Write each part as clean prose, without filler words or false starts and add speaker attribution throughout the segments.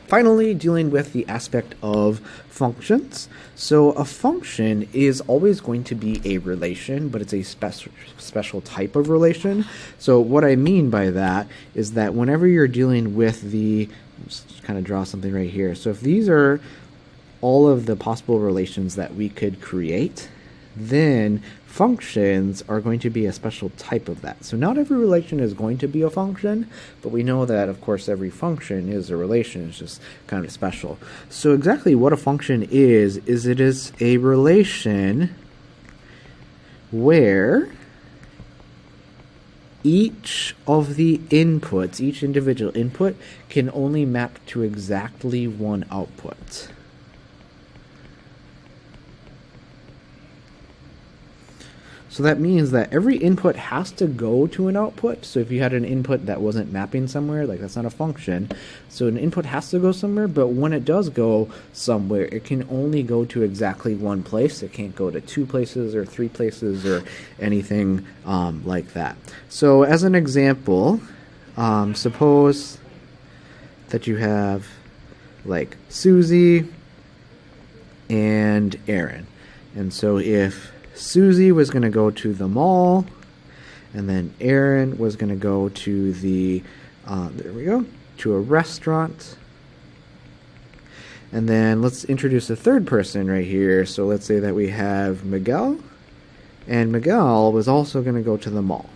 Speaker 1: Finally, dealing with the aspect of functions. So a function is always going to be a relation, but it's a special type of relation. So what I mean by that is that whenever you're dealing with the, just kind of draw something right here. So if these are all of the possible relations that we could create, then functions are going to be a special type of that. So not every relation is going to be a function, but we know that, of course, every function is a relation. It's just kind of special. So exactly what a function is it is a relation where each of the inputs, each individual input, can only map to exactly one output. So that means that every input has to go to an output. So if you had an input that wasn't mapping somewhere, like that's not a function. So an input has to go somewhere, but when it does go somewhere, it can only go to exactly one place. It can't go to 2 places or 3 places or anything like that. So as an example, suppose that you have like Susie and Aaron. And so if Susie was going to go to the mall, and then Aaron was going to go to the, there we go, to a restaurant. And then let's introduce a third person right here. So let's say that we have Miguel, and Miguel was also going to go to the mall.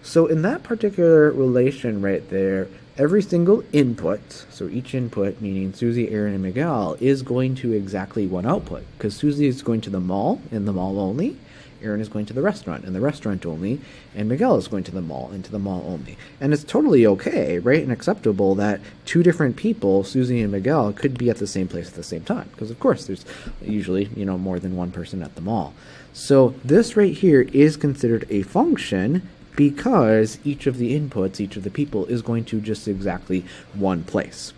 Speaker 1: So in that particular relation right there, every single input, so each input, meaning Susie, Aaron, and Miguel, is going to exactly one output. Because Susie is going to the mall, and the mall only. Aaron is going to the restaurant, and the restaurant only. And Miguel is going to the mall, and to the mall only. And it's totally okay, right, and acceptable that 2 different people, Susie and Miguel, could be at the same place at the same time. Because, of course, there's usually, more than one person at the mall. So this right here is considered a function, because each of the inputs, each of the people, is going to just exactly one place.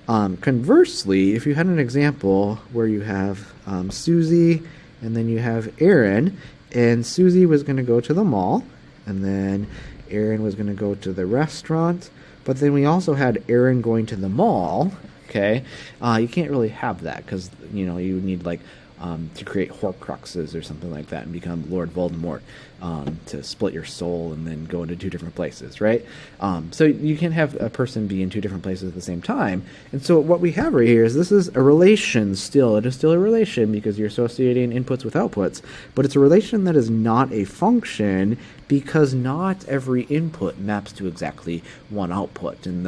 Speaker 1: Conversely, if you had an example where you have Susie and then you have Aaron, and Susie was going to go to the mall, and then Aaron was going to go to the restaurant, but then we also had Aaron going to the mall, okay, you can't really have that, because, you would need, like, to create Horcruxes or something like that and become Lord Voldemort, to split your soul and then go into 2 different places, right? So you can't have a person be in 2 different places at the same time. And so what we have right here is this is a relation still. It is still a relation because you're associating inputs with outputs, but it's a relation that is not a function because not every input maps to exactly one output. And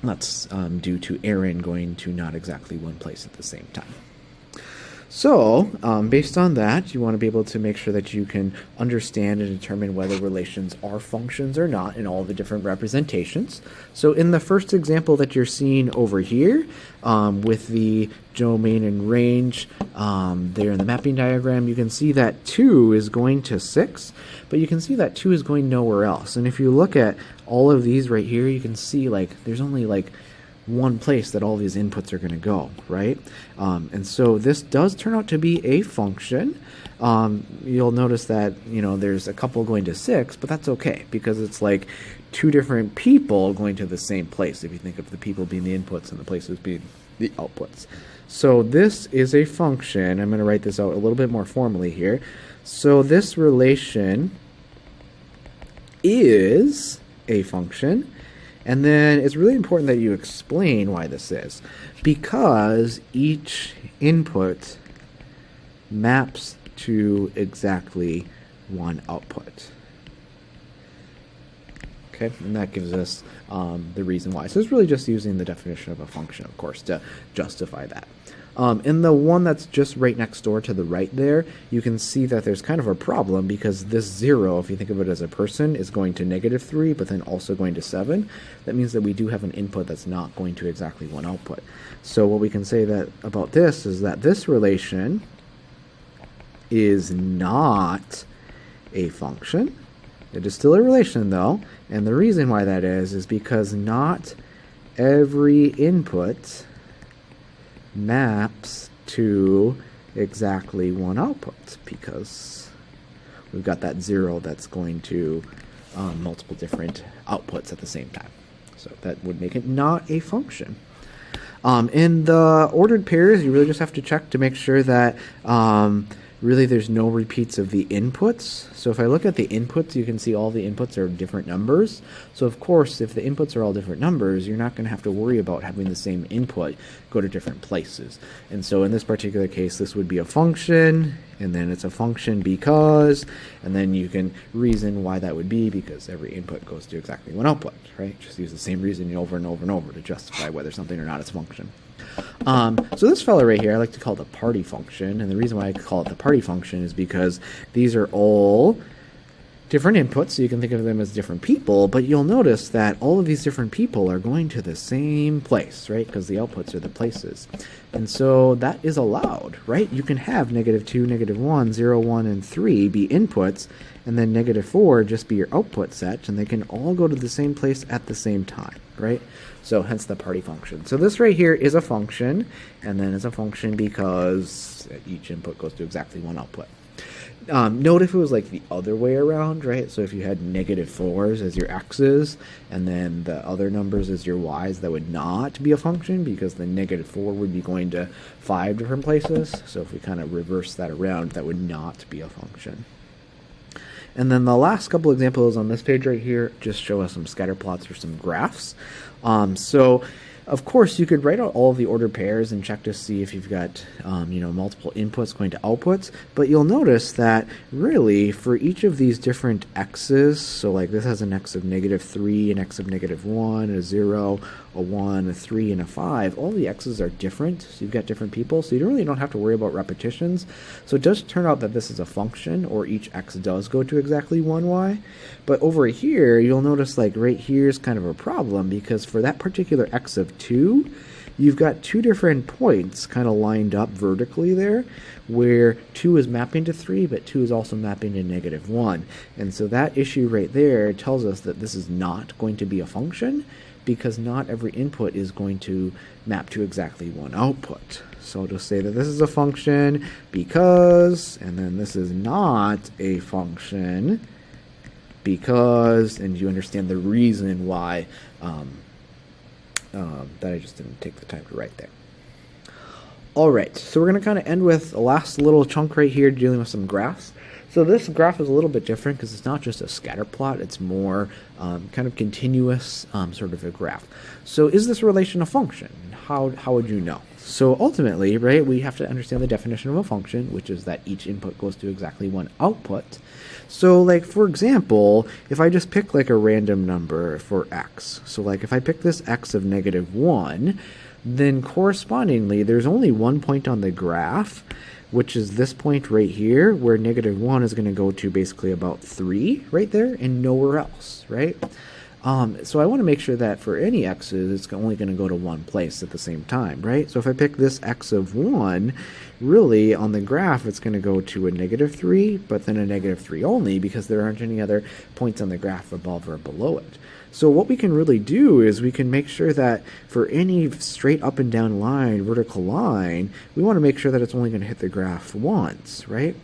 Speaker 1: that's due to Aaron going to not exactly one place at the same time. So, based on that, you want to be able to make sure that you can understand and determine whether relations are functions or not in all the different representations. So in the first example that you're seeing over here, with the domain and range there in the mapping diagram, you can see that 2 is going to 6, but you can see that 2 is going nowhere else. And if you look at all of these right here, you can see like there's only like one place that all these inputs are going to go, right? And so this does turn out to be a function. You'll notice that, there's a couple going to 6, but that's okay because it's like 2 different people going to the same place, if you think of the people being the inputs and the places being the outputs. So this is a function. I'm going to write this out a little bit more formally here. So this relation is a function. And then it's really important that you explain why this is. Because each input maps to exactly one output. Okay, and that gives us the reason why. So it's really just using the definition of a function, of course, to justify that. In the one that's just right next door to the right there, you can see that there's kind of a problem because this 0, if you think of it as a person, is going to -3, but then also going to 7. That means that we do have an input that's not going to exactly one output. So what we can say that about this is that this relation is not a function. It is still a relation, though, and the reason why that is because not every input maps to exactly one output because we've got that 0 that's going to multiple different outputs at the same time. So that would make it not a function. In the ordered pairs, you really just have to check to make sure that really there's no repeats of the inputs. So if I look at the inputs, you can see all the inputs are different numbers. So of course, if the inputs are all different numbers, you're not going to have to worry about having the same input go to different places. And so in this particular case, this would be a function, and then it's a function because, and then you can reason why that would be, because every input goes to exactly one output, right? Just use the same reasoning over and over and over to justify whether something or not is a function. So this fellow right here, I like to call the party function, and the reason why I call it the party function is because these are all different inputs, so you can think of them as different people, but you'll notice that all of these different people are going to the same place, right? Because the outputs are the places. And so that is allowed, right? You can have -2, -1, 0, 1, and 3 be inputs, and then -4 just be your output set, and they can all go to the same place at the same time, right? So hence the party function. So this right here is a function, and then it's a function because each input goes to exactly one output. Note if it was like the other way around, right? So if you had -4s as your x's, and then the other numbers as your y's, that would not be a function because the -4 would be going to 5 different places. So if we kind of reverse that around, that would not be a function. And then the last couple examples on this page right here just show us some scatter plots or some graphs. So of course, you could write out all of the ordered pairs and check to see if you've got multiple inputs going to outputs, but you'll notice that really for each of these different x's, so like this has an x of -3, an x of -1, a 0, a 1, a 3, and a 5, all the x's are different, so you've got different people, so you really don't have to worry about repetitions. So it does turn out that this is a function, or each x does go to exactly one y, but over here, you'll notice like right here is kind of a problem, because for that particular x of 2, you've got two different points kind of lined up vertically there, where 2 is mapping to 3, but 2 is also mapping to -1. And so that issue right there tells us that this is not going to be a function, because not every input is going to map to exactly one output. So I'll just say that this is a function because, and then this is not a function because, and you understand the reason why that I just didn't take the time to write there. Alright, so we're going to kind of end with the last little chunk right here dealing with some graphs. So this graph is a little bit different because it's not just a scatter plot, it's more kind of continuous sort of a graph. So is this relation a function? How would you know? So ultimately, right, we have to understand the definition of a function, which is that each input goes to exactly one output. So like, for example, if I just pick like a random number for x, so like if I pick this x of -1, then correspondingly there's only one point on the graph, which is this point right here, where -1 is going to go to basically about 3 right there and nowhere else, right? So I want to make sure that for any x's, it's only going to go to one place at the same time, right? So if I pick this x of 1, really on the graph, it's going to go to a -3, but then a -3 only, because there aren't any other points on the graph above or below it. So what we can really do is we can make sure that for any straight up and down line, vertical line, we want to make sure that it's only going to hit the graph once, right?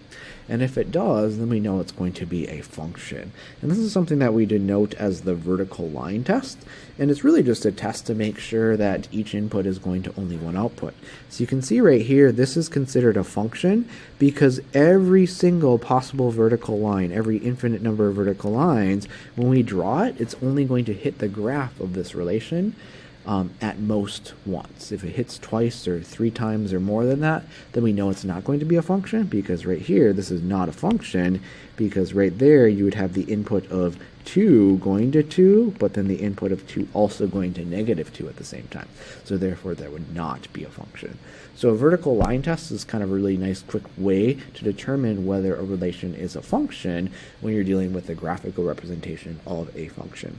Speaker 1: And if it does, then we know it's going to be a function. And this is something that we denote as the vertical line test. And it's really just a test to make sure that each input is going to only one output. So you can see right here, this is considered a function because every single possible vertical line, every infinite number of vertical lines, when we draw it, it's only going to hit the graph of this relation at most once. If it hits twice or 3 times or more than that, then we know it's not going to be a function, because right here this is not a function, because right there you would have the input of 2 going to 2, but then the input of 2 also going to -2 at the same time. So therefore that would not be a function. So a vertical line test is kind of a really nice quick way to determine whether a relation is a function when you're dealing with the graphical representation of a function.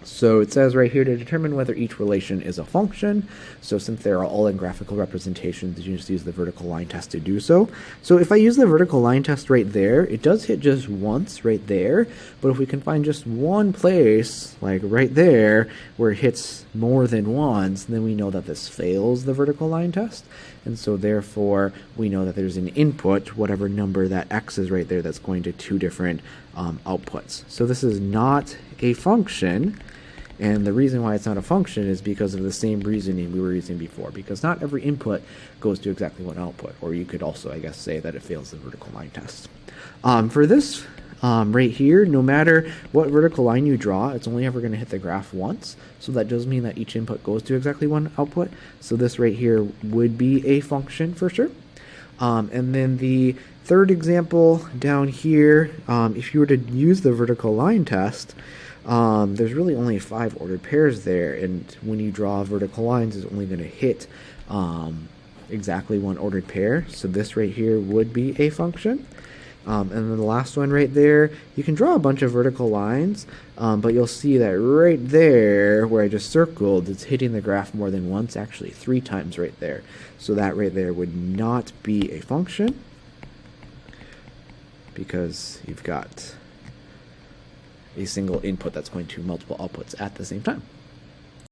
Speaker 1: So it says right here to determine whether each relation is a function. So since they are all in graphical representations, you just use the vertical line test to do so. So if I use the vertical line test right there, it does hit just once right there. But if we can find just one place, like right there, where it hits more than once, then we know that this fails the vertical line test. And so therefore, we know that there's an input, whatever number that x is right there, that's going to 2 different outputs. So this is not a function. And the reason why it's not a function is because of the same reasoning we were using before, because not every input goes to exactly one output, or you could also, I guess, say that it fails the vertical line test. For this right here, no matter what vertical line you draw, it's only ever going to hit the graph once, so that does mean that each input goes to exactly one output. So this right here would be a function for sure. And then the third example down here, if you were to use the vertical line test, there's really only 5 ordered pairs there, and when you draw vertical lines, it's only going to hit exactly one ordered pair. So this right here would be a function. And then the last one right there, you can draw a bunch of vertical lines, but you'll see that right there, where I just circled, it's hitting the graph more than once, actually 3 times right there. So that right there would not be a function, because you've got a single input that's going to multiple outputs at the same time.